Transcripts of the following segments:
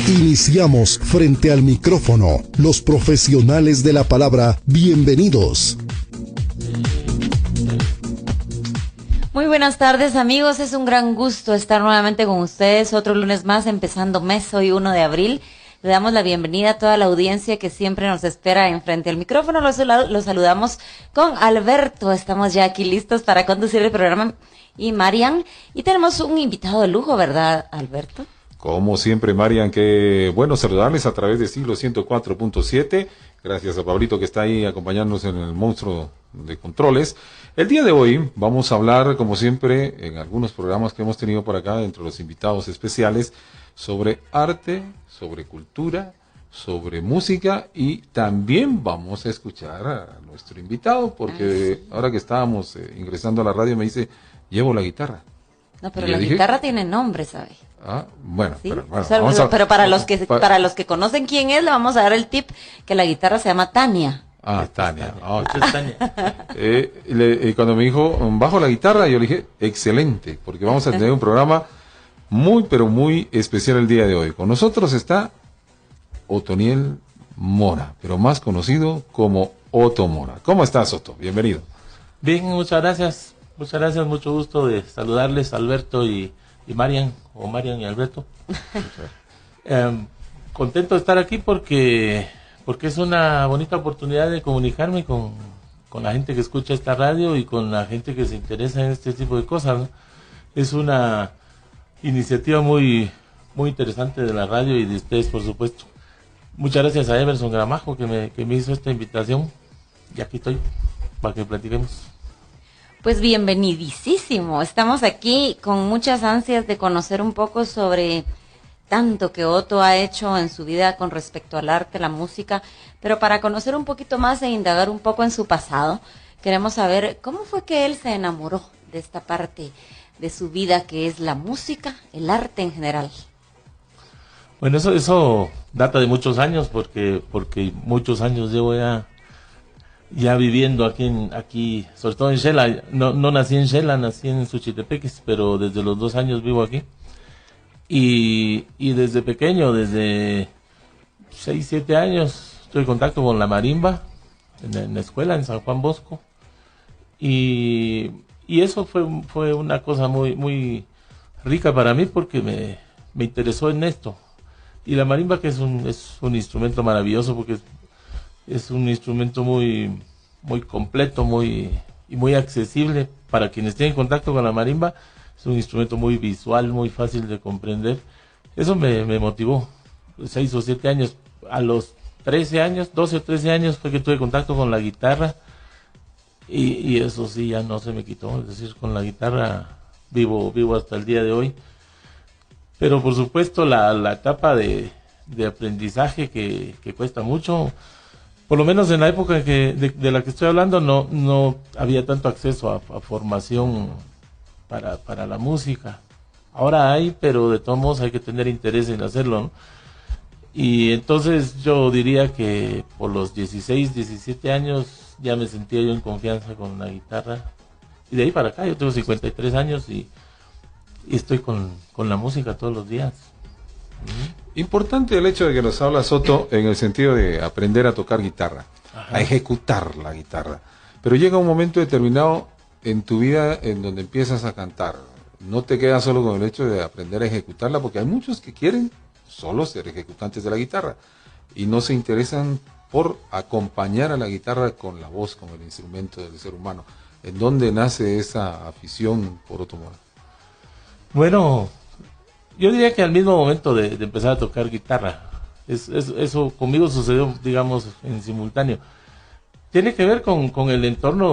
Iniciamos frente al micrófono. Los profesionales de la palabra, bienvenidos. Muy buenas tardes, amigos, es un gran gusto estar nuevamente con ustedes, otro lunes más, empezando mes, hoy 1 de abril. Le damos la bienvenida a toda la audiencia que siempre nos espera en frente al micrófono. Los saludamos con Alberto, estamos ya aquí listos para conducir el programa, y Marian, y tenemos un invitado de lujo, ¿verdad, Alberto? Como siempre, Marian, qué bueno saludarles a través de Siglo 104.7. Gracias a Pablito que está ahí acompañándonos en el monstruo de controles. El día de hoy vamos a hablar, como siempre, en algunos programas que hemos tenido por acá, entre los invitados especiales, sobre arte, sobre cultura, sobre música, y también vamos a escuchar a nuestro invitado, porque ahora que estábamos ingresando a la radio me dice, llevo la guitarra. No, pero la guitarra tiene nombre, ¿sabe? Ah, bueno, ¿sí? pero, bueno, pero para los que conocen quién es, le vamos a dar el tip que la guitarra se llama Tania. Ah, Tania. Oh, Tania. Y cuando me dijo, bajo la guitarra, yo le dije, excelente, porque vamos a tener un programa muy, pero muy especial el día de hoy. Con nosotros está Otoniel Mora, pero más conocido como Otto Mora. ¿Cómo estás, Otto? Bienvenido. Bien, muchas gracias, mucho gusto de saludarles, Alberto y Marian, o Marian y Alberto. Contento de estar aquí porque es una bonita oportunidad de comunicarme con la gente que escucha esta radio y con la gente que se interesa en este tipo de cosas, ¿no? Es una iniciativa muy, muy interesante de la radio y de ustedes, por supuesto. Muchas gracias a Everson Gramajo que me hizo esta invitación, y aquí estoy para que platiquemos. Pues bienvenidísimo, estamos aquí con muchas ansias de conocer un poco sobre tanto que Otto ha hecho en su vida con respecto al arte, la música, pero para conocer un poquito más e indagar un poco en su pasado, queremos saber cómo fue que él se enamoró de esta parte de su vida que es la música, el arte en general. Bueno, eso data de muchos años, porque muchos años llevo ya viviendo aquí, sobre todo en Xela. No nací en Xela, nací en Suchitepeques, pero desde los 2 años vivo aquí. Y desde pequeño, desde 6, 7 años, estoy en contacto con la marimba, en la escuela, en San Juan Bosco. Y eso fue una cosa muy, muy rica para mí, porque me interesó en esto. Y la marimba, que es un instrumento maravilloso, porque es un instrumento muy, muy completo, muy accesible para quienes tienen contacto con la marimba. Es un instrumento muy visual, muy fácil de comprender. Eso me motivó. 6 o 7 años, a los 13 años, 12 o 13 años fue que tuve contacto con la guitarra, y eso sí ya no se me quitó. Es decir, con la guitarra vivo hasta el día de hoy. Pero por supuesto la etapa de aprendizaje que cuesta mucho. Por lo menos en la época de la que estoy hablando, no había tanto acceso a formación para la música. Ahora hay, pero de todos modos hay que tener interés en hacerlo, ¿no? Y entonces yo diría que por los 16, 17 años ya me sentía yo en confianza con la guitarra. Y de ahí para acá, yo tengo 53 años y estoy con la música todos los días. Importante el hecho de que nos habla Otto en el sentido de aprender a tocar guitarra, Ajá. a ejecutar la guitarra. Pero llega un momento determinado en tu vida en donde empiezas a cantar. No te quedas solo con el hecho de aprender a ejecutarla, porque hay muchos que quieren solo ser ejecutantes de la guitarra y no se interesan por acompañar a la guitarra con la voz, con el instrumento del ser humano. ¿En dónde nace esa afición por Otto Mora? Bueno, yo diría que al mismo momento de empezar a tocar guitarra. Eso conmigo sucedió, digamos, en simultáneo. Tiene que ver con el entorno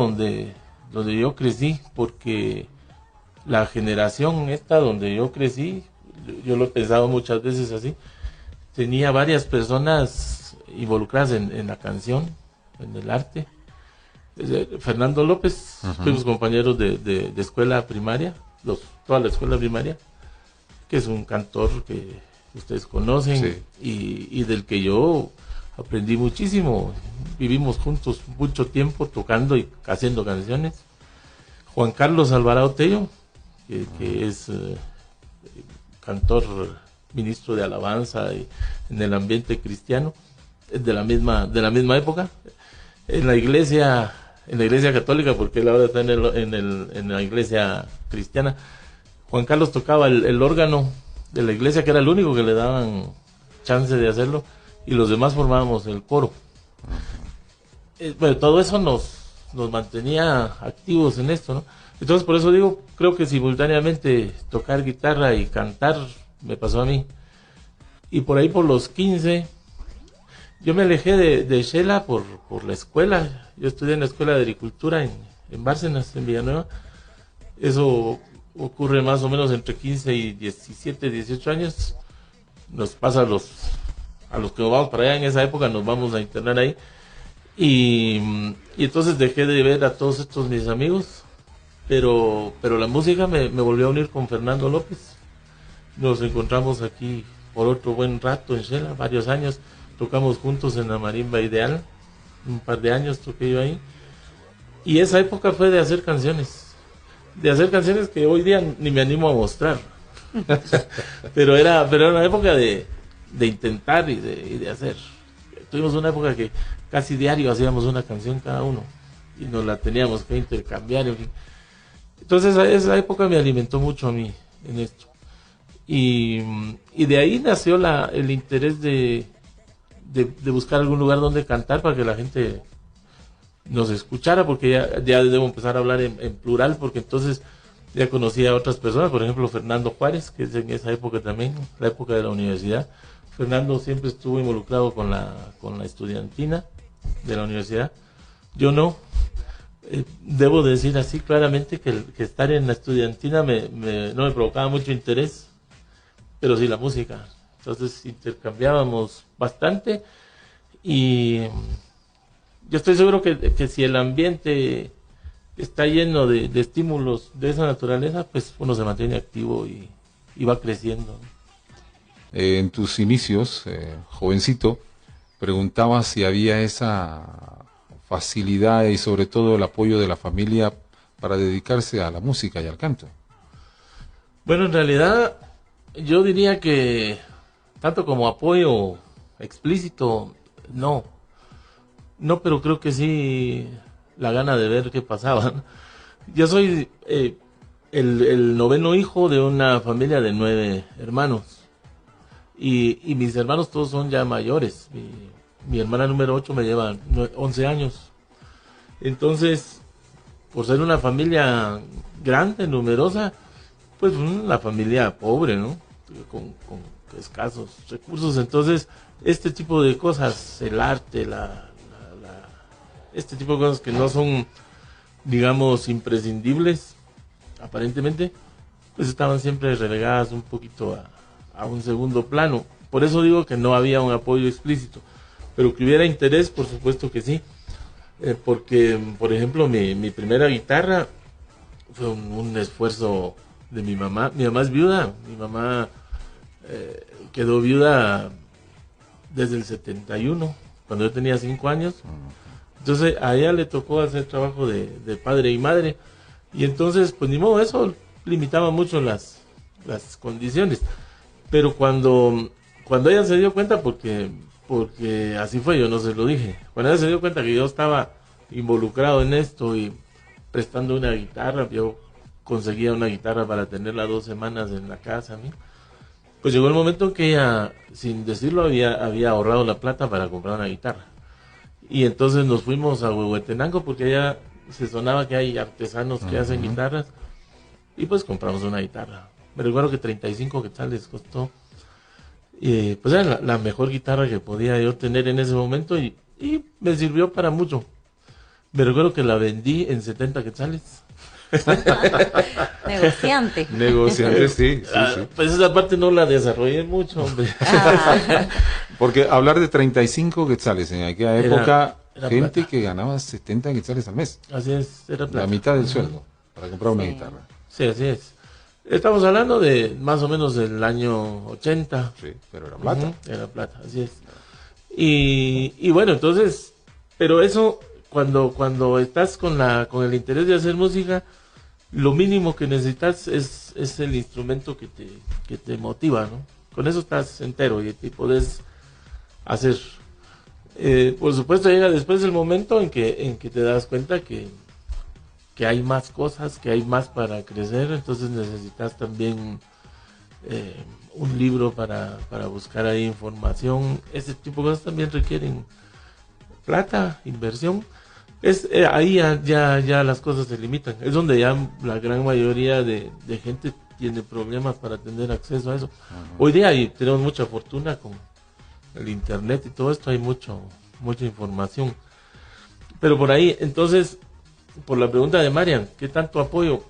donde yo crecí, porque la generación esta donde yo crecí, yo lo he pensado muchas veces así, tenía varias personas involucradas en la canción, en el arte. Fernando López, fuimos compañeros de escuela primaria, toda la escuela primaria, que es un cantor que ustedes conocen, sí, y del que yo aprendí muchísimo. Vivimos juntos mucho tiempo tocando y haciendo canciones. Juan Carlos Alvarado Tello, que es cantor ministro de alabanza y en el ambiente cristiano, de la misma época, en la iglesia católica, porque él ahora está en la iglesia cristiana. Juan Carlos tocaba el órgano de la iglesia, que era el único que le daban chance de hacerlo, y los demás formábamos el coro. Bueno, todo eso nos mantenía activos en esto, ¿no? Entonces, por eso digo, creo que simultáneamente tocar guitarra y cantar me pasó a mí. Y por ahí, por los 15, yo me alejé de Shela por la escuela. Yo estudié en la Escuela de Agricultura en Bárcenas, en Villanueva. Eso ocurre más o menos entre 15 y 17, 18 años. Nos pasa a los que nos vamos para allá en esa época, nos vamos a internar ahí. Y entonces dejé de ver a todos estos mis amigos, pero la música me volvió a unir con Fernando López. Nos encontramos aquí por otro buen rato en Shela, varios años. Tocamos juntos en la Marimba Ideal, un par de años toqué yo ahí. Y esa época fue de hacer canciones que hoy día ni me animo a mostrar. pero era una época de intentar y de hacer. Tuvimos una época que casi diario hacíamos una canción cada uno y nos la teníamos que intercambiar, en fin. Entonces esa época me alimentó mucho a mí en esto. Y de ahí nació el interés de buscar algún lugar donde cantar para que la gente nos escuchara, porque ya debo empezar a hablar en plural, porque entonces ya conocía a otras personas, por ejemplo Fernando Juárez, que es en esa época también, la época de la universidad. Fernando siempre estuvo involucrado con la estudiantina de la universidad. Yo no. Debo decir así claramente que estar en la estudiantina no me provocaba mucho interés, pero sí la música. Entonces intercambiábamos bastante y yo estoy seguro que si el ambiente está lleno de estímulos de esa naturaleza, pues uno se mantiene activo y va creciendo. En tus inicios, jovencito, preguntabas si había esa facilidad y sobre todo el apoyo de la familia para dedicarse a la música y al canto. Bueno, en realidad yo diría que tanto como apoyo explícito, no, pero creo que sí la gana de ver qué pasaba, ¿no? Yo soy el noveno hijo de una familia de 9 hermanos. Y mis hermanos todos son ya mayores. Mi hermana número 8 me lleva 11 años. Entonces, por ser una familia grande, numerosa, pues una familia pobre, ¿no? Con escasos recursos. Entonces, este tipo de cosas, el arte, este tipo de cosas que no son, digamos, imprescindibles, aparentemente, pues estaban siempre relegadas un poquito a un segundo plano. Por eso digo que no había un apoyo explícito, pero que hubiera interés, por supuesto que sí, porque, por ejemplo, mi primera guitarra fue un esfuerzo de mi mamá. Mi mamá es viuda, mi mamá quedó viuda desde el 71, cuando yo tenía 5 años. Entonces a ella le tocó hacer trabajo de padre y madre, y entonces pues ni modo, eso limitaba mucho las condiciones. Pero cuando ella se dio cuenta, porque así fue, yo no se lo dije, cuando ella se dio cuenta que yo estaba involucrado en esto y prestando una guitarra, yo conseguía una guitarra para tenerla 2 semanas en la casa, ¿no? Pues llegó el momento en que ella, sin decirlo, había ahorrado la plata para comprar una guitarra. Y entonces nos fuimos a Huehuetenango, porque allá se sonaba que hay artesanos que hacen guitarras, y pues compramos una guitarra. Me recuerdo que 35 quetzales costó. Pues era la mejor guitarra que podía yo tener en ese momento, y me sirvió para mucho. Me recuerdo que la vendí en 70 quetzales. Negociante, sí. Pues esa parte no la desarrollé mucho, hombre. Porque hablar de 35 quetzales en aquella época, era gente plata. que ganaba 70 quetzales al mes, Así es, era plata. la mitad del sueldo para comprar una guitarra. Sí, así es. Estamos hablando de más o menos del año 80. Sí, pero era plata. Era plata, así es. Y bueno, entonces, pero eso, cuando estás con el interés de hacer música, lo mínimo que necesitas es el instrumento que te motiva, ¿no? con eso estás entero y podés hacer. Por supuesto llega después el momento en que te das cuenta que hay más cosas, que hay más para crecer, entonces necesitas también un libro para buscar ahí información. Ese tipo de cosas también requieren plata, inversión. Ahí ya las cosas se limitan. Es donde ya la gran mayoría de gente tiene problemas para tener acceso a eso. Hoy día tenemos mucha fortuna con el internet y todo esto, hay mucha información. Pero por ahí, entonces, por la pregunta de Marian, ¿qué tanto apoyo?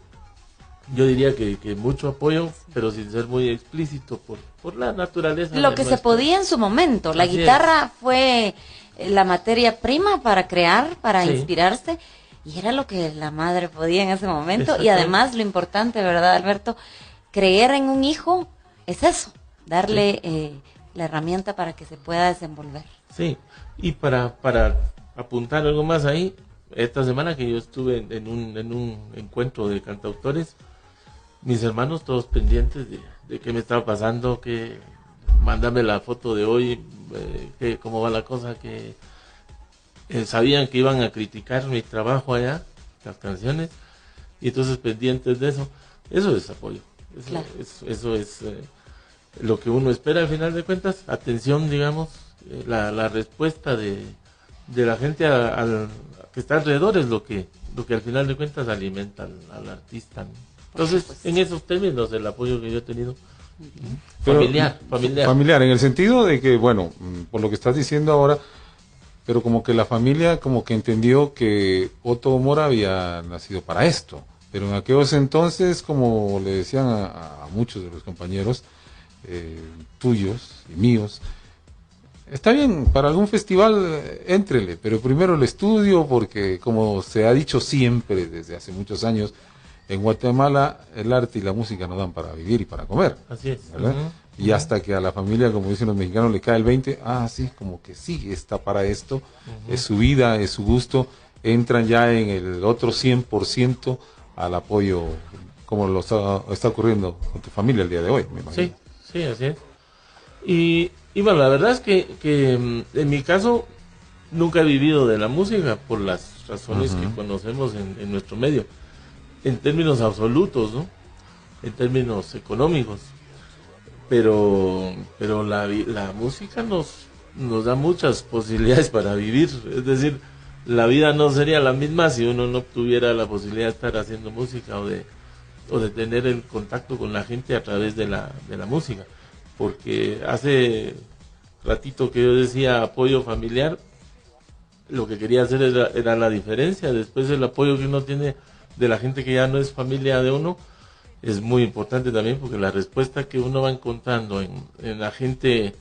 Yo diría que mucho apoyo, pero sin ser muy explícito por la naturaleza. Lo que se podía en su momento. La guitarra fue la materia prima para crear, para inspirarse, y era lo que la madre podía en ese momento. Y además lo importante, ¿verdad, Alberto? Creer en un hijo es eso, darle la herramienta para que se pueda desenvolver. Sí, y para apuntar algo más ahí, esta semana que yo estuve en un encuentro de cantautores, mis hermanos todos pendientes de qué me estaba pasando, que mándame la foto de hoy, que cómo va la cosa, que sabían que iban a criticar mi trabajo allá, las canciones, y entonces pendientes de eso. Eso es apoyo, eso es lo que uno espera al final de cuentas, atención, digamos, la respuesta de la gente que está alrededor es lo que al final de cuentas alimenta al artista, ¿no? Entonces, en esos términos, el apoyo que yo he tenido, familiar, en el sentido de que, bueno, por lo que estás diciendo ahora, pero como que la familia como que entendió que Otto Mora había nacido para esto, pero en aquellos entonces, como le decían a muchos de los compañeros tuyos y míos, está bien, para algún festival éntrele, pero primero el estudio, porque como se ha dicho siempre desde hace muchos años, en Guatemala el arte y la música no dan para vivir y para comer. Así es. ¿Verdad? Y hasta que a la familia, como dicen los mexicanos, le cae el 20, sí, como que sí, está para esto, es su vida, es su gusto, entran ya en el otro 100% al apoyo, como lo está ocurriendo con tu familia el día de hoy, me imagino. Sí, así es. Y bueno, la verdad es que en mi caso nunca he vivido de la música por las razones que conocemos en nuestro medio, en términos absolutos, ¿no? En términos económicos. Pero la música nos da muchas posibilidades para vivir. Es decir, la vida no sería la misma si uno no tuviera la posibilidad de estar haciendo música o de tener el contacto con la gente a través de la música. Porque hace ratito que yo decía apoyo familiar, lo que quería hacer era la diferencia. Después el apoyo que uno tiene de la gente que ya no es familia de uno es muy importante también, porque la respuesta que uno va encontrando en la gente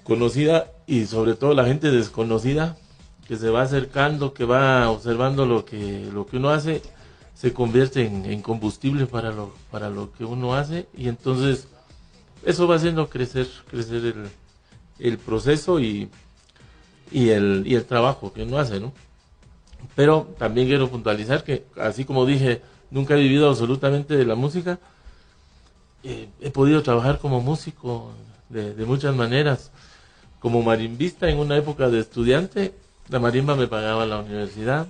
conocida y sobre todo la gente desconocida que se va acercando, que va observando lo que uno hace, se convierte en combustible para lo que uno hace, y entonces eso va haciendo crecer el proceso y el trabajo que uno hace, ¿no? Pero también quiero puntualizar que, así como dije, nunca he vivido absolutamente de la música. He podido trabajar como músico de muchas maneras. Como marimbista en una época de estudiante, la marimba me pagaba la universidad.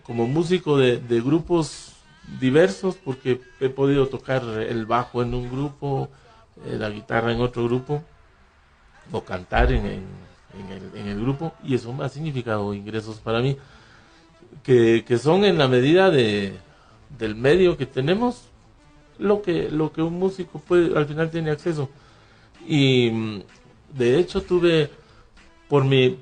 Como músico de grupos diversos, porque he podido tocar el bajo en un grupo, la guitarra en otro grupo, o cantar en el grupo, y eso me ha significado ingresos para mí, que son en la medida del medio que tenemos, lo que un músico al final tiene acceso. Y de hecho tuve, por mi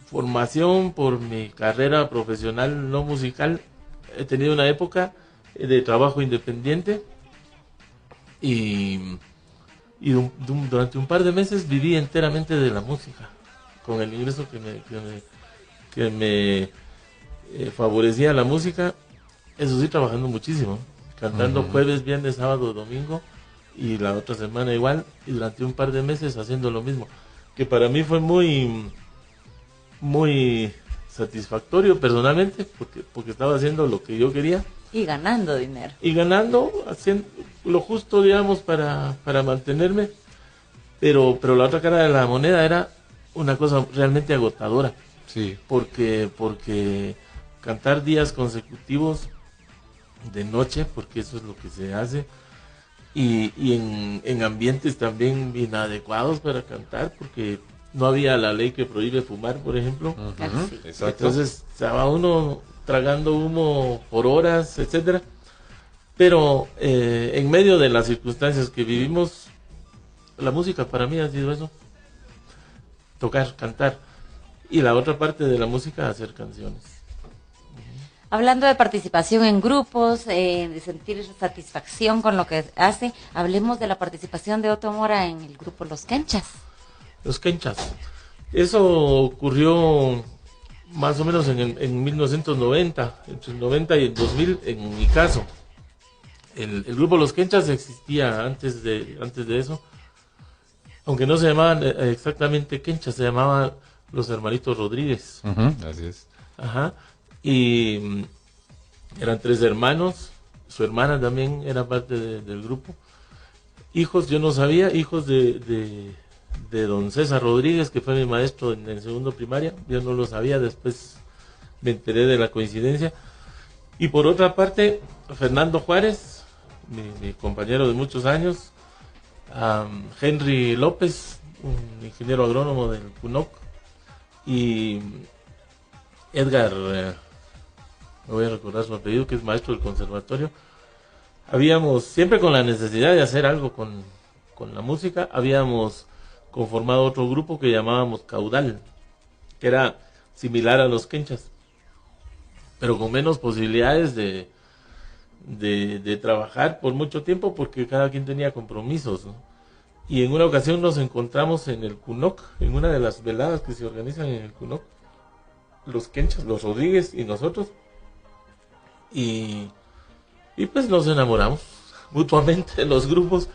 formación, por mi carrera profesional no musical, he tenido una época de trabajo independiente, y durante un par de meses viví enteramente de la música, con el ingreso que me favorecía la música. Eso sí, trabajando muchísimo, cantando jueves, viernes, sábado, domingo, y la otra semana igual, y durante un par de meses haciendo lo mismo, que para mí fue muy, muy satisfactorio personalmente, porque estaba haciendo lo que yo quería. Y ganando dinero. Y ganando, lo justo, digamos, para mantenerme, pero la otra cara de la moneda era una cosa realmente agotadora. Sí. Porque cantar días consecutivos de noche, porque eso es lo que se hace, y en ambientes también inadecuados para cantar, porque no había la ley que prohíbe fumar, por ejemplo. Ujú, exacto. Entonces estaba uno tragando humo por horas, etcétera. Pero en medio de las circunstancias que vivimos, la música para mí ha sido eso: tocar, cantar, y la otra parte de la música, hacer canciones. Hablando de participación en grupos, de sentir satisfacción con lo que hace, hablemos de la participación de Otto Mora en el grupo Los Quenchas. Los Quenchas. Eso ocurrió más o menos en 1990, entre el 90 y el 2000, en mi caso. El grupo Los Quenchas existía antes de eso, aunque no se llamaban exactamente Quenchas, se llamaban los Hermanitos Rodríguez. Ujú, así es. Ajá. Y eran 3 hermanos, su hermana también era parte del grupo. Hijos, yo no sabía, hijos de don César Rodríguez, que fue mi maestro en el segundo primaria. Yo no lo sabía, después me enteré de la coincidencia. Y por otra parte, Fernando Juárez, mi compañero de muchos años, Henry López, un ingeniero agrónomo del CUNOC, y Edgar, me voy a recordar su apellido, que es maestro del conservatorio. Habíamos, siempre con la necesidad de hacer algo con la música, habíamos conformado otro grupo que llamábamos Caudal, que era similar a los Quenchas, pero con menos posibilidades de trabajar por mucho tiempo, porque cada quien tenía compromisos, ¿no? Y en una ocasión nos encontramos en el CUNOC, en una de las veladas que se organizan en el CUNOC, los Quenchas, los Rodríguez y nosotros, y pues nos enamoramos mutuamente los grupos,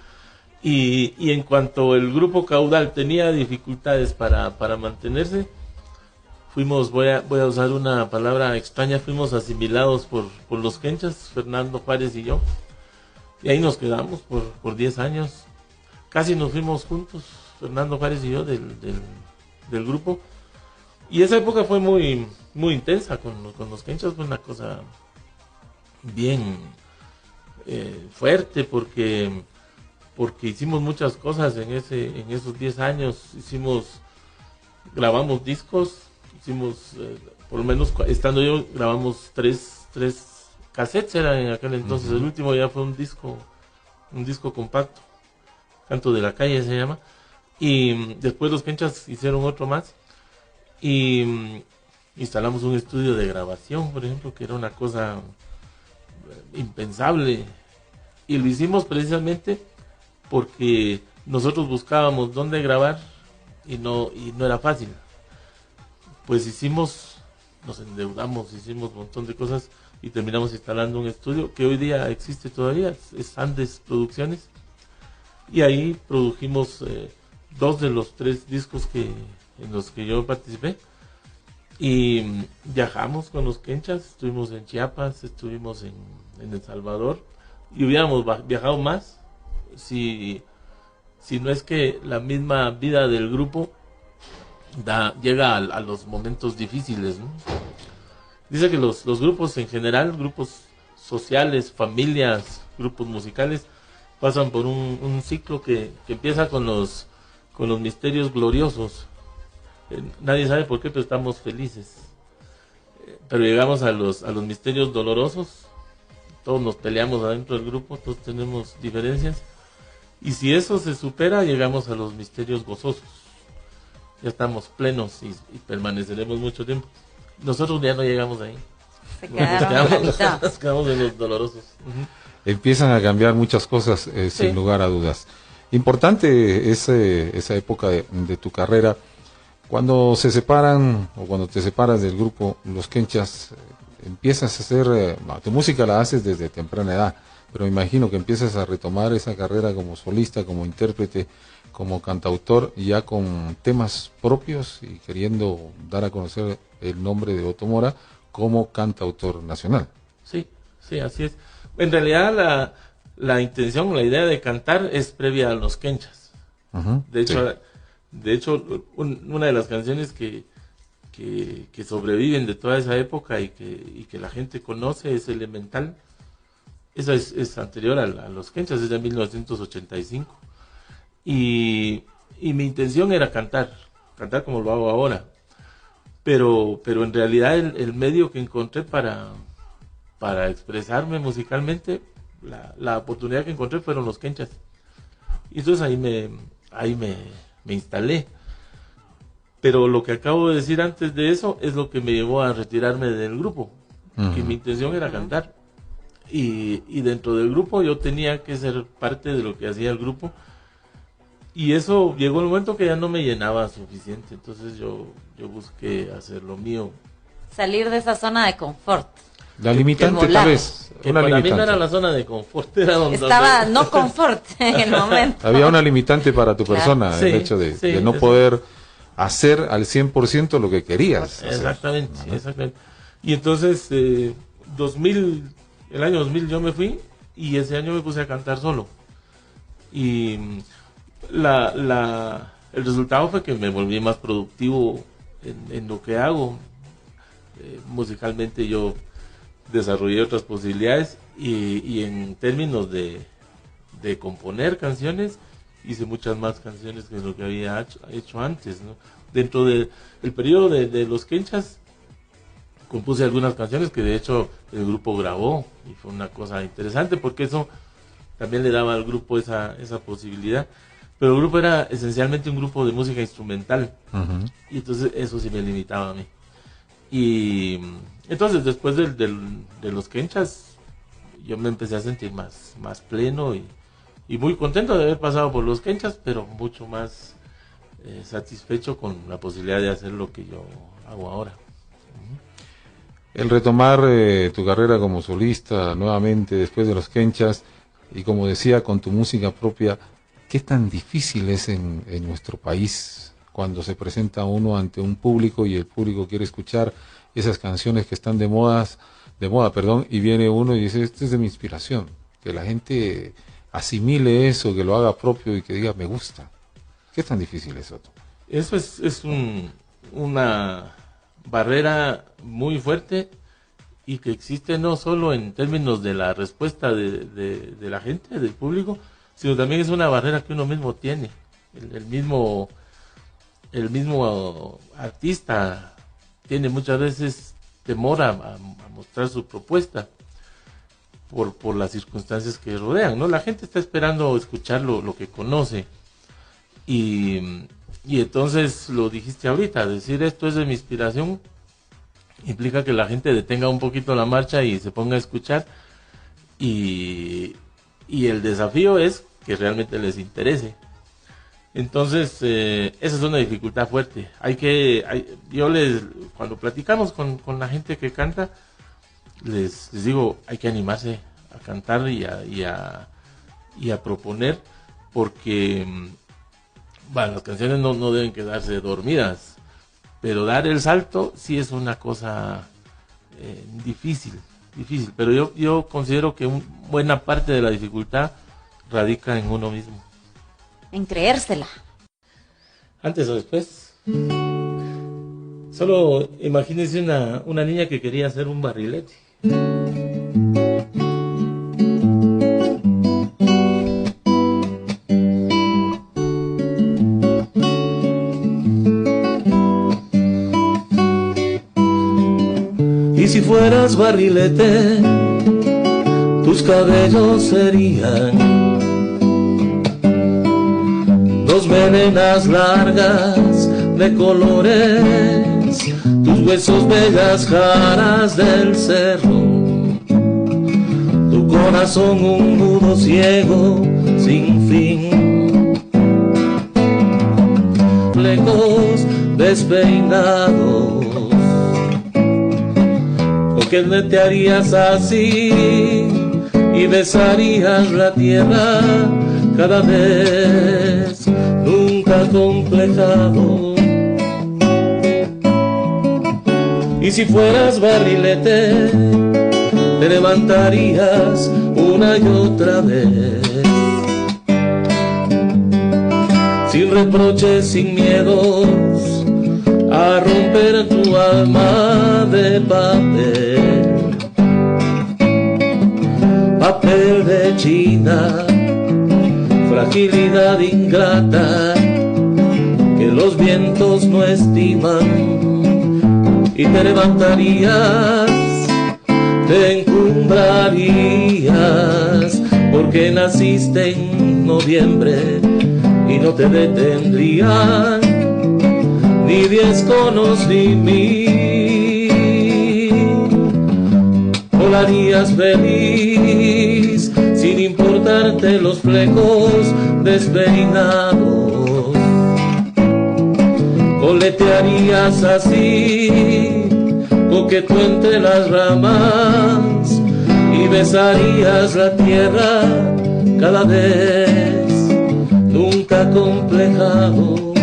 y en cuanto el grupo Caudal tenía dificultades para mantenerse, fuimos, voy a usar una palabra extraña, fuimos asimilados por los Quenchas, Fernando Juárez y yo, y ahí nos quedamos por 10 años, casi nos fuimos juntos, Fernando Juárez y yo, del grupo. Y esa época fue muy, muy intensa con los Quenchas, fue una cosa bien fuerte, porque hicimos muchas cosas en esos 10 años. Grabamos discos, por lo menos estando yo, grabamos tres cassettes, eran en aquel entonces. El último ya fue un disco compacto, Canto de la Calle se llama, y después los Quenchas hicieron otro más, y instalamos un estudio de grabación, por ejemplo, que era una cosa impensable, y lo hicimos precisamente porque nosotros buscábamos dónde grabar y no era fácil. Pues nos endeudamos, hicimos un montón de cosas y terminamos instalando un estudio que hoy día existe todavía, es Andes Producciones, y ahí produjimos 2 de los 3 discos en los que yo participé, y viajamos con los Quenchas, estuvimos en Chiapas, estuvimos en El Salvador, y hubiéramos viajado más si no es que la misma vida del grupo llega a los momentos difíciles, ¿no? Dice que los grupos en general, grupos sociales, familias, grupos musicales, pasan por un ciclo que empieza con los misterios gloriosos. Nadie sabe por qué, pero estamos felices. Pero llegamos a los misterios dolorosos. Todos nos peleamos adentro del grupo, todos tenemos diferencias. Y si eso se supera, llegamos a los misterios gozosos. Ya estamos plenos y permaneceremos mucho tiempo. Nosotros ya no llegamos ahí. Nos quedamos en los dolorosos. Empiezan a cambiar muchas cosas, Sí. sin lugar a dudas. Importante esa época de tu carrera. Cuando se separan o cuando te separas del grupo Los Quenchas, empiezas a hacer, tu música la haces desde temprana edad, pero me imagino que empiezas a retomar esa carrera como solista, como intérprete, como cantautor, ya con temas propios y queriendo dar a conocer el nombre de Otto Mora como cantautor nacional. Sí, así es. En realidad la intención, la idea de cantar es previa a los quenchas. Ujú, De hecho, sí. una de las canciones que sobreviven de toda esa época y que la gente conoce es Elemental. Esa es anterior a los quenchas, es de 1985. Y mi intención era cantar como lo hago ahora. Pero en realidad el medio que encontré para expresarme musicalmente, la oportunidad que encontré fueron los quenchas. Y entonces ahí me instalé. Pero lo que acabo de decir antes de eso es lo que me llevó a retirarme del grupo. Que mi intención era cantar. Y dentro del grupo yo tenía que ser parte de lo que hacía el grupo. Y eso llegó el momento que ya no me llenaba suficiente. Entonces yo busqué hacer lo mío. Salir de esa zona de confort. La limitante volar. tal vez. Que Una para mí no limitante. era la zona de confort, era donde Estaba no confort en el momento. Había una limitante para tu Claro. persona, Sí, el hecho de no eso. poder hacer al 100% lo que querías. hacer. Exactamente. Y entonces, el año 2000 yo me fui y ese año me puse a cantar solo. Y el resultado fue que me volví más productivo en lo que hago. Musicalmente yo desarrollé otras posibilidades y en términos de componer canciones, hice muchas más canciones que lo que había hecho antes, ¿no? Dentro del periodo de los quenchas compuse algunas canciones que de hecho el grupo grabó y fue una cosa interesante porque eso también le daba al grupo esa posibilidad. Pero el grupo era esencialmente un grupo de música instrumental. Ujú. Y entonces eso sí me limitaba a mí. Y entonces después de los quenchas, yo me empecé a sentir más pleno y muy contento de haber pasado por los quenchas, pero mucho más satisfecho con la posibilidad de hacer lo que yo hago ahora. El retomar tu carrera como solista nuevamente después de los quenchas y como decía, con tu música propia, ¿qué tan difícil es en nuestro país cuando se presenta uno ante un público y el público quiere escuchar esas canciones que están de moda, y viene uno y dice, este es de mi inspiración, que la gente asimile eso, que lo haga propio y que diga, me gusta? ¿Qué tan difícil es eso? Eso es una barrera muy fuerte y que existe no solo en términos de la respuesta de la gente, del público, sino también es una barrera que uno mismo tiene. El mismo artista tiene muchas veces temor a mostrar su propuesta por las circunstancias que rodean, ¿no? La gente está esperando escuchar lo que conoce y entonces lo dijiste ahorita, decir esto es de mi inspiración implica que la gente detenga un poquito la marcha y se ponga a escuchar y el desafío es que realmente les interese. Entonces, esa es una dificultad fuerte. Cuando platicamos con la gente que canta, les digo, hay que animarse a cantar y a proponer, porque las canciones no deben quedarse dormidas, pero dar el salto sí es una cosa difícil, pero yo considero que buena parte de la dificultad radica en uno mismo. En creérsela. Antes o después. Solo imagínense una niña que quería hacer un barrilete. Y si fueras barrilete, tus cabellos serían dos melenas largas de colores, tus huesos bellas caras del cerro, tu corazón un mudo ciego sin fin, flecos despeinados, coquetearías así y besarías la tierra cada vez, nunca complejado. Y si fueras barrilete, te levantarías una y otra vez. Sin reproches, sin miedos, a romper tu alma de papel. Papel de China, fragilidad ingrata, que los vientos no estiman, y te levantarías, te encumbrarías, porque naciste en noviembre y no te detendrían ni 10 conos ni 1000. Volarías feliz sin importarte los flecos despeinados. Coletearías así, coqueto entre las ramas, y besarías la tierra cada vez, nunca complejado.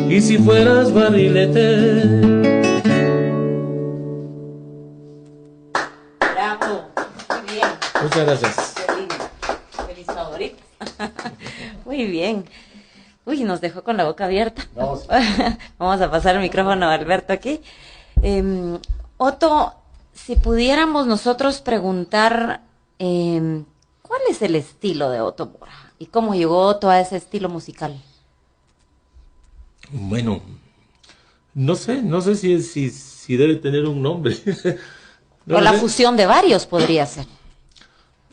Y si fueras barrilete. Bravo, muy bien. Muchas gracias. Qué lindo. Feliz favorito. Muy bien. Uy, nos dejó con la boca abierta. Vamos. Vamos a pasar el micrófono a Alberto aquí. Otto, si pudiéramos nosotros preguntar, ¿cuál es el estilo de Otto Borja? ¿Y cómo llegó Otto a ese estilo musical? Bueno, no sé si debe tener un nombre. No O lo la sé. fusión de varios podría ser.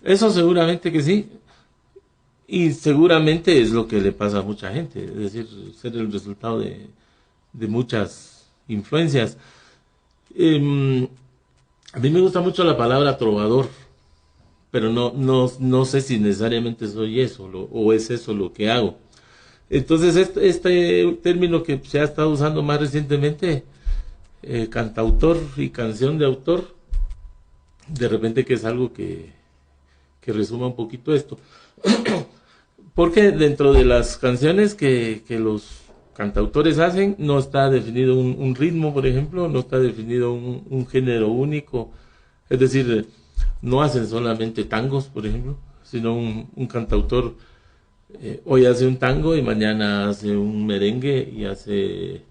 Eso seguramente que sí. Y seguramente es lo que le pasa a mucha gente, es decir, ser el resultado de muchas influencias. A mí me gusta mucho la palabra trovador, pero no sé si necesariamente soy eso, o es eso lo que hago. Entonces, este término que se ha estado usando más recientemente, cantautor y canción de autor, de repente que es algo que resuma un poquito esto. Porque dentro de las canciones que los cantautores hacen, no está definido un ritmo, por ejemplo, no está definido un género único. Es decir, no hacen solamente tangos, por ejemplo, sino un cantautor hoy hace un tango y mañana hace un merengue y hace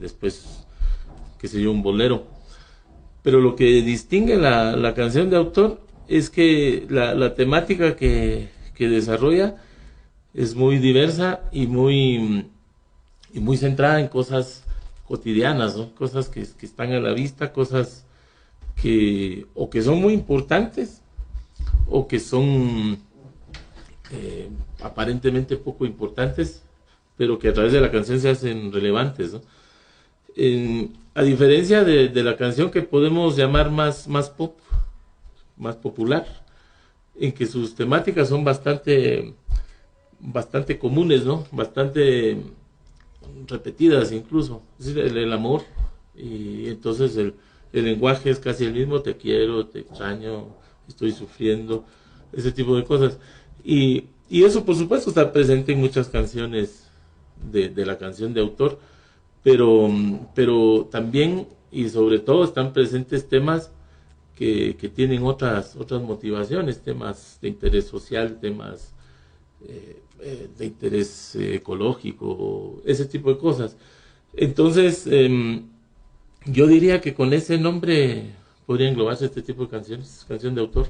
después, qué sé yo, un bolero. Pero lo que distingue la canción de autor es que la temática que desarrolla es muy diversa y muy centrada en cosas cotidianas, ¿no? Cosas que están a la vista, cosas que son muy importantes o que son aparentemente poco importantes, pero que a través de la canción se hacen relevantes, ¿no? A diferencia de la canción que podemos llamar más pop, más popular, en que sus temáticas son bastante comunes, ¿no? Bastante repetidas incluso. Es decir, el amor, y entonces el lenguaje es casi el mismo: te quiero, te extraño, estoy sufriendo, ese tipo de cosas. Y eso, por supuesto, está presente en muchas canciones de la canción de autor, pero también y sobre todo están presentes temas que tienen otras motivaciones, temas de interés social, temas de interés ecológico, ese tipo de cosas. Entonces, yo diría que con ese nombre podría englobarse este tipo de canciones, canción de autor,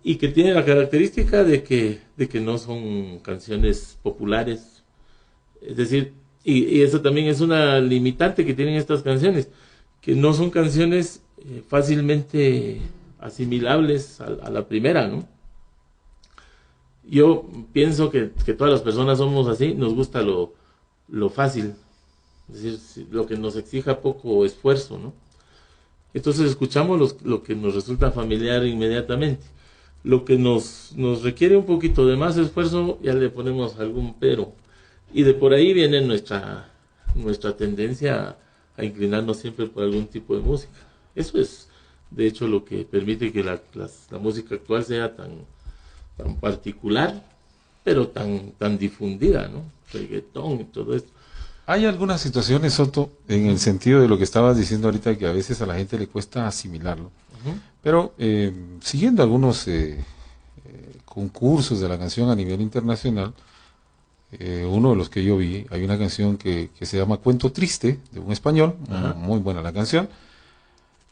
y que tiene la característica de que no son canciones populares. Es decir, y eso también es una limitante que tienen estas canciones, que no son canciones fácilmente asimilables a la primera, ¿no? Yo pienso que todas las personas somos así, nos gusta lo fácil, es decir, lo que nos exija poco esfuerzo, ¿no? Entonces escuchamos lo que nos resulta familiar inmediatamente. Lo que nos requiere un poquito de más esfuerzo, ya le ponemos algún pero. Y de por ahí viene nuestra tendencia a inclinarnos siempre por algún tipo de música. Eso es, de hecho, lo que permite que la música actual sea tan particular, pero tan difundida, ¿no? Reggaetón y todo esto. Hay algunas situaciones, Soto, en el sentido de lo que estabas diciendo ahorita, que a veces a la gente le cuesta asimilarlo. Pero siguiendo algunos concursos de la canción a nivel internacional, uno de los que yo vi, hay una canción que se llama Cuento Triste, de un español, muy buena la canción,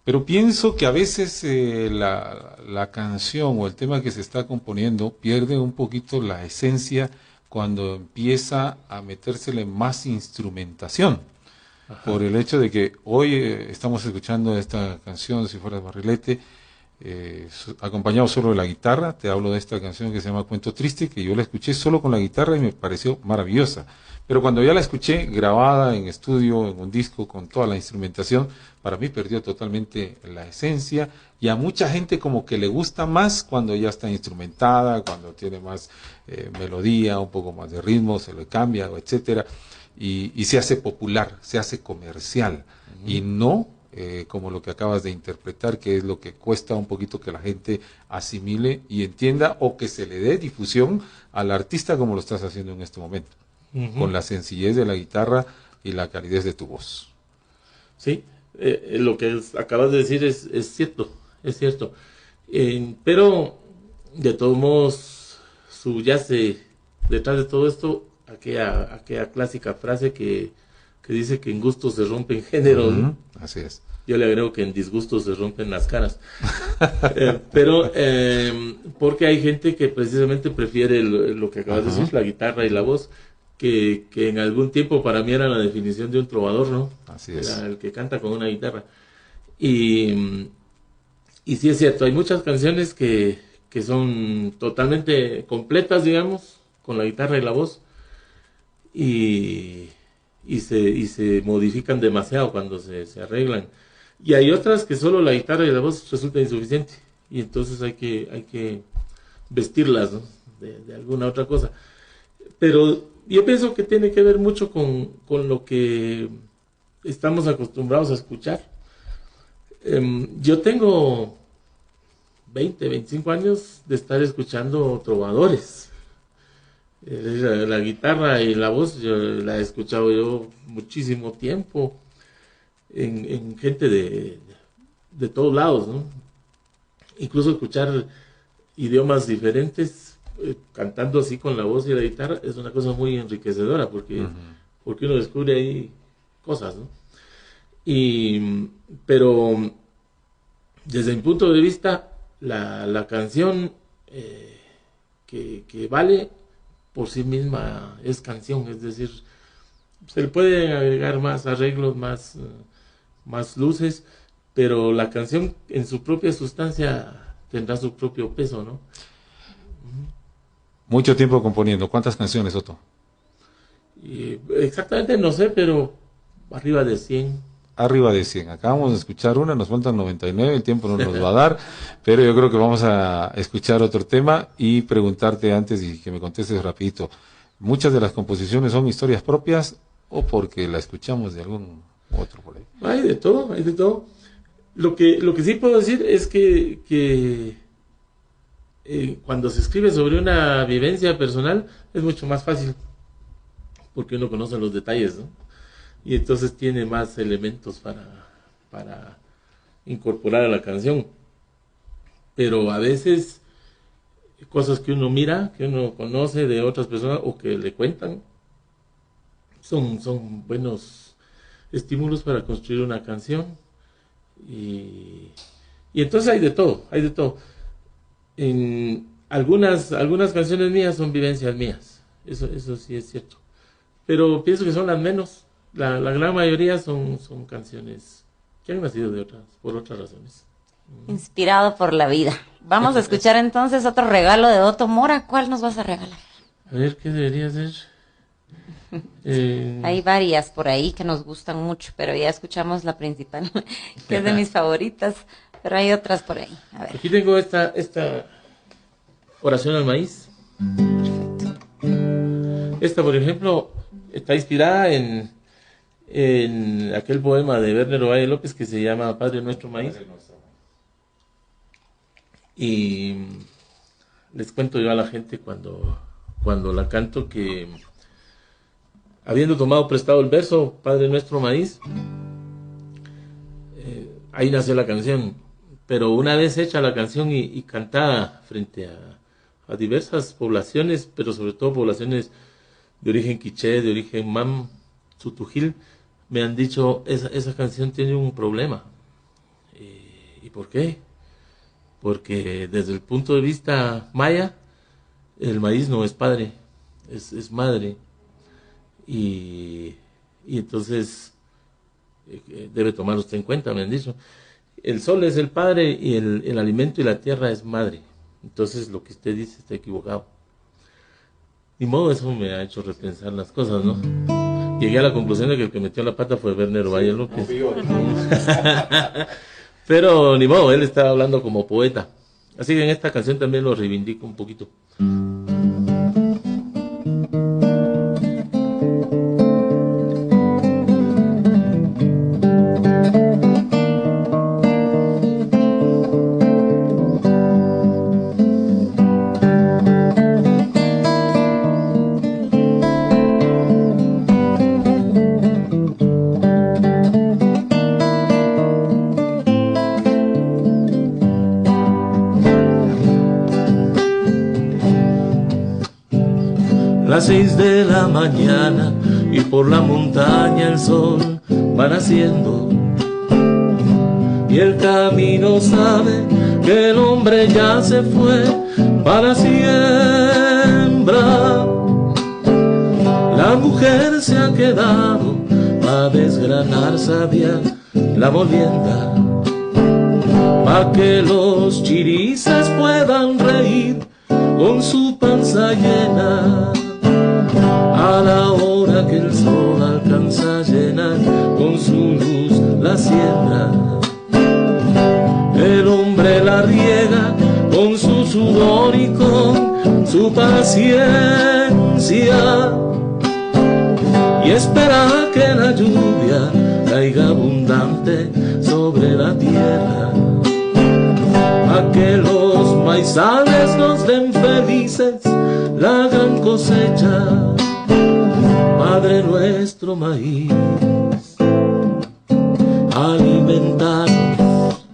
pero pienso que a veces la canción o el tema que se está componiendo pierde un poquito la esencia cuando empieza a metérsele más instrumentación. Ajá. Por el hecho de que hoy estamos escuchando esta canción, Si fueras barrilete, acompañado solo de la guitarra. Te hablo de esta canción que se llama Cuento Triste, que yo la escuché solo con la guitarra y me pareció maravillosa. Pero cuando ya la escuché grabada en estudio, en un disco, con toda la instrumentación, para mí perdió totalmente la esencia, y a mucha gente como que le gusta más cuando ya está instrumentada, cuando tiene más melodía, un poco más de ritmo, se le cambia, etcétera, y se hace popular, se hace comercial, y no como lo que acabas de interpretar, que es lo que cuesta un poquito que la gente asimile y entienda, o que se le dé difusión al artista como lo estás haciendo en este momento, con la sencillez de la guitarra y la calidez de tu voz. Sí, lo que acabas de decir es cierto, es cierto. Pero, de todos modos, subyace detrás de todo esto aquella clásica frase que dice que en gustos se rompen géneros, ¿no? Así es. Yo le agrego que en disgustos se rompen las caras. Pero porque hay gente que precisamente prefiere lo que acabas de decir, la guitarra y la voz, que en algún tiempo para mí era la definición de un trovador, ¿no? Así es. Era el que canta con una guitarra. Y sí es cierto, hay muchas canciones que son totalmente completas, digamos, con la guitarra y la voz, y se modifican demasiado cuando se arreglan. Y hay otras que solo la guitarra y la voz resulta insuficiente, y entonces hay que vestirlas, ¿no? de alguna otra cosa. Pero yo pienso que tiene que ver mucho con lo que estamos acostumbrados a escuchar. Yo tengo 20, 25 años de estar escuchando trovadores. La guitarra y la voz yo la he escuchado yo muchísimo tiempo en gente de todos lados, ¿no? Incluso escuchar idiomas diferentes cantando así con la voz y la guitarra es una cosa muy enriquecedora, porque uno descubre ahí cosas, ¿no? Pero desde mi punto de vista la canción que vale por sí misma es canción, es decir, se le pueden agregar más arreglos, más luces, pero la canción en su propia sustancia tendrá su propio peso, ¿no? Mucho tiempo componiendo. ¿Cuántas canciones, Otto? Exactamente no sé, pero arriba de 100. Arriba de 100. Acabamos de escuchar una, nos faltan 99, el tiempo no nos va a dar, pero yo creo que vamos a escuchar otro tema y preguntarte antes y que me contestes rapidito. ¿Muchas de las composiciones son historias propias o porque la escuchamos de algún otro por ahí? Hay de todo, hay de todo. Lo que sí puedo decir es que cuando se escribe sobre una vivencia personal es mucho más fácil, porque uno conoce los detalles, ¿no? Y entonces tiene más elementos para incorporar a la canción. Pero a veces cosas que uno mira, que uno conoce de otras personas o que le cuentan, son buenos estímulos para construir una canción. Y entonces hay de todo, hay de todo. En algunas canciones mías son vivencias mías, eso sí es cierto. Pero pienso que son las menos. La gran mayoría son canciones que han nacido por otras razones. Inspirado por la vida. Vamos a escuchar entonces otro regalo de Otto Mora. ¿Cuál nos vas a regalar? A ver, ¿qué debería ser? Hay varias por ahí que nos gustan mucho, pero ya escuchamos la principal, que es de mis favoritas, pero hay otras por ahí. A ver. Aquí tengo esta oración al maíz. Esta, por ejemplo, está inspirada en aquel poema de Werner Ovalle López que se llama Padre Nuestro Maíz. Y les cuento yo a la gente cuando la canto que, habiendo tomado prestado el verso Padre Nuestro Maíz, ahí nació la canción, pero una vez hecha la canción y cantada frente a diversas poblaciones, pero sobre todo poblaciones de origen quiché, de origen mam, sutujil, me han dicho, esa canción tiene un problema. ¿Y por qué? Porque desde el punto de vista maya, el maíz no es padre, es madre. Y entonces debe tomarlo usted en cuenta, me han dicho. El sol es el padre y el alimento y la tierra es madre. Entonces lo que usted dice está equivocado. Ni modo, eso me ha hecho repensar las cosas, ¿no? Llegué a la conclusión de que el que metió la pata fue Werner Valle López. Pero ni modo, él estaba hablando como poeta. Así que en esta canción también lo reivindico un poquito. Las 6 de la mañana y por la montaña el sol va naciendo y el camino sabe que el hombre ya se fue para siembra. La mujer se ha quedado a desgranar sabia la molienda pa' que los chirizas puedan reír con su panza llena. A la hora que el sol alcanza a llenar con su luz la siembra, el hombre la riega con su sudor y con su paciencia y espera que la lluvia caiga abundante sobre la tierra, a que los maizales nos den felices la gran cosecha. Padre nuestro maíz, alimentarnos.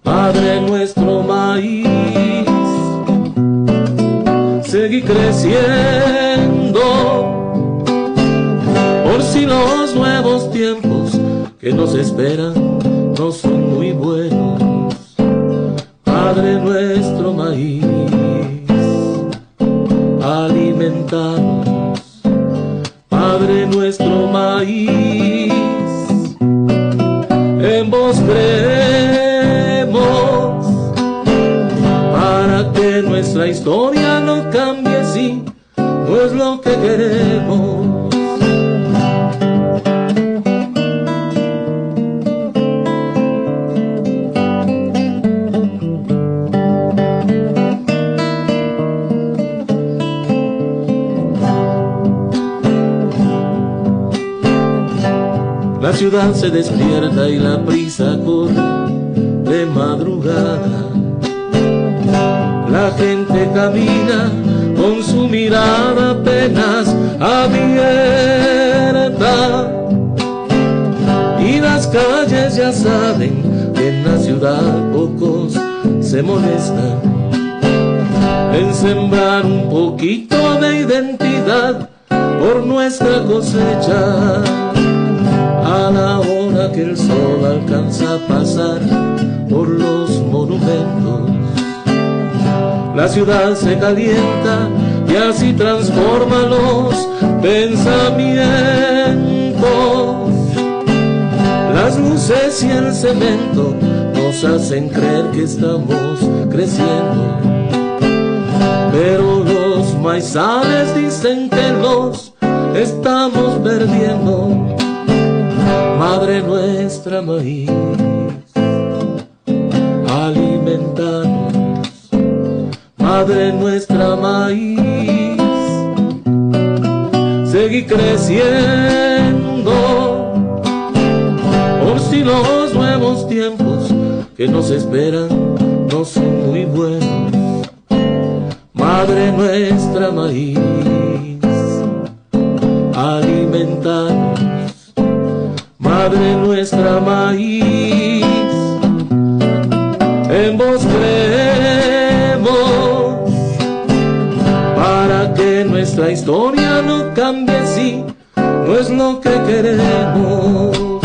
Padre nuestro maíz, seguir creciendo, por si los nuevos tiempos que nos esperan no son muy buenos. Padre nuestro maíz, alimentarnos. Padre nuestro maíz, en vos creemos, para que nuestra historia no cambie, si no es lo que queremos. La ciudad se despierta y la prisa corre de madrugada. La gente camina con su mirada apenas abierta y las calles ya saben que en la ciudad pocos se molestan en sembrar un poquito de identidad por nuestra cosecha. A la hora que el sol alcanza a pasar por los monumentos, la ciudad se calienta y así transforma los pensamientos. Las luces y el cemento nos hacen creer que estamos creciendo, pero los maizales dicen que los estamos perdiendo. Madre nuestra maíz, alimentanos. Madre nuestra maíz, seguir creciendo, por si los nuevos tiempos que nos esperan no son muy buenos. Madre nuestra maíz, alimentanos. Madre nuestra maíz, nuestra historia no cambie así, no es lo que queremos.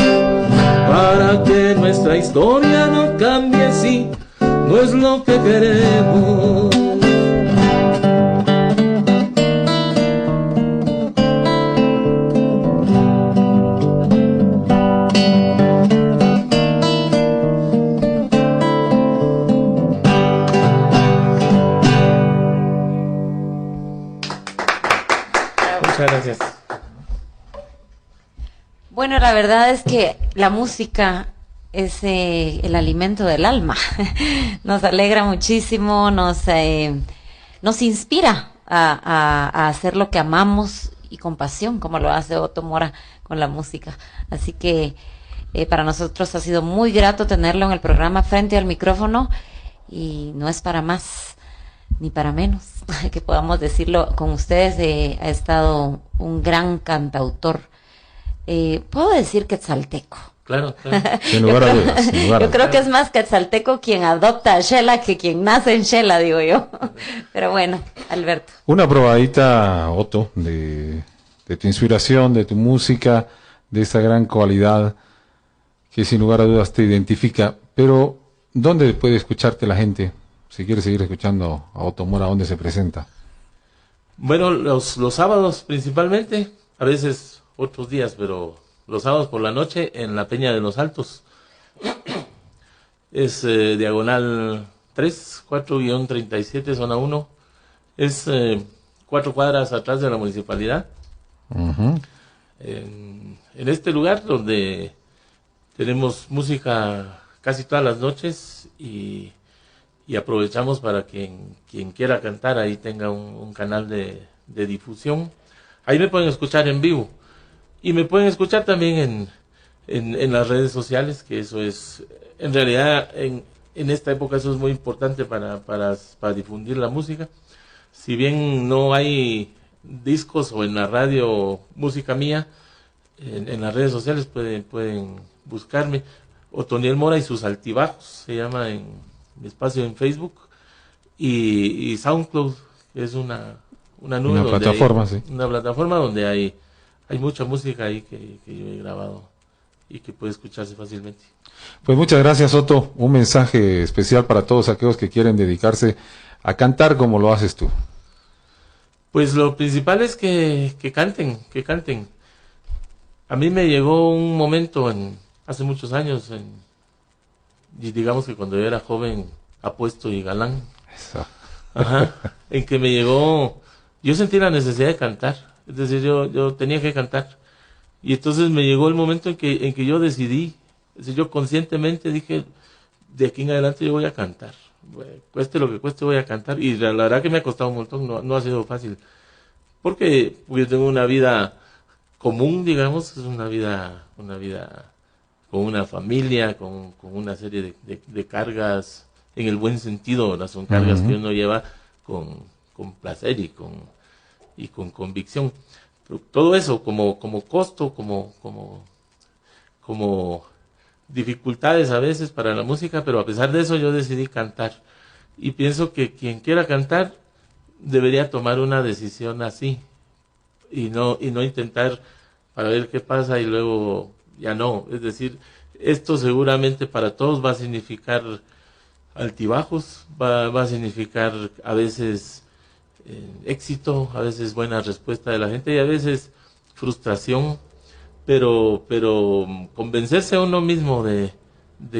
Para que nuestra historia no cambie así, no es lo que queremos. Muchas gracias. Bueno, la verdad es que la música es el alimento del alma. Nos alegra muchísimo, nos inspira a hacer lo que amamos y con pasión, como lo hace Otto Mora con la música. Así que para nosotros ha sido muy grato tenerlo en el programa Frente al Micrófono, y no es para más ni para menos que podamos decirlo con ustedes. Ha estado un gran cantautor. Puedo decir quetzalteco. Claro, claro. Sin lugar a dudas. Sin lugar a Yo creo que es más quetzalteco quien adopta a Shela que quien nace en Shela, digo yo. Pero bueno, Alberto. Una probadita, Otto, de tu inspiración, de tu música, de esa gran cualidad que sin lugar a dudas te identifica. Pero, ¿dónde puede escucharte la gente? Si quiere seguir escuchando a Otto Mora, ¿dónde se presenta? Bueno, los sábados principalmente, a veces otros días, pero los sábados por la noche en la Peña de los Altos. Es diagonal 3, 4-37, zona 1. Es 4 cuadras atrás de la municipalidad. Uh-huh. En este lugar donde tenemos música casi todas las noches y aprovechamos para quien quiera cantar, ahí tenga un canal de difusión. Ahí me pueden escuchar en vivo. Y me pueden escuchar también en las redes sociales, que eso es, en realidad, en esta época eso es muy importante para difundir la música. Si bien no hay discos o en la radio música mía, en las redes sociales pueden buscarme. Otoniel Mora y sus altibajos, se llama en mi espacio en Facebook, y SoundCloud, que es una nube, una plataforma, sí. Una plataforma donde hay mucha música ahí que yo he grabado y que puede escucharse fácilmente. Pues muchas gracias, Otto. Un mensaje especial para todos aquellos que quieren dedicarse a cantar como lo haces tú. Pues lo principal es que canten. A mí me llegó un momento hace muchos años, y digamos que cuando yo era joven, apuesto y galán. Eso. Ajá, en que me llegó, yo sentí la necesidad de cantar. Es decir, yo tenía que cantar. Y entonces me llegó el momento en que yo decidí, es decir, yo conscientemente dije, de aquí en adelante yo voy a cantar. Bueno, cueste lo que cueste, voy a cantar. Y la verdad que me ha costado un montón, no ha sido fácil. Porque yo tengo una vida común, digamos, es una vida con una familia, con una serie de cargas, en el buen sentido, ¿verdad? Son cargas que uno lleva con placer y con convicción. Pero todo eso como costo, como dificultades a veces para la música, pero a pesar de eso yo decidí cantar. Y pienso que quien quiera cantar debería tomar una decisión así y no intentar para ver qué pasa y luego ya no. Es decir, esto seguramente para todos va a significar altibajos, va a significar a veces éxito, a veces buena respuesta de la gente y a veces frustración, pero convencerse a uno mismo de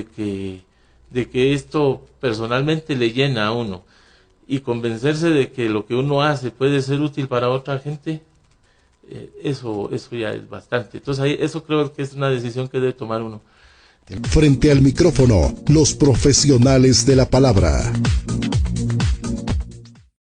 que esto personalmente le llena a uno y convencerse de que lo que uno hace puede ser útil para otra gente, eso ya es bastante. Entonces eso creo que es una decisión que debe tomar uno. Frente al micrófono, los profesionales de la palabra.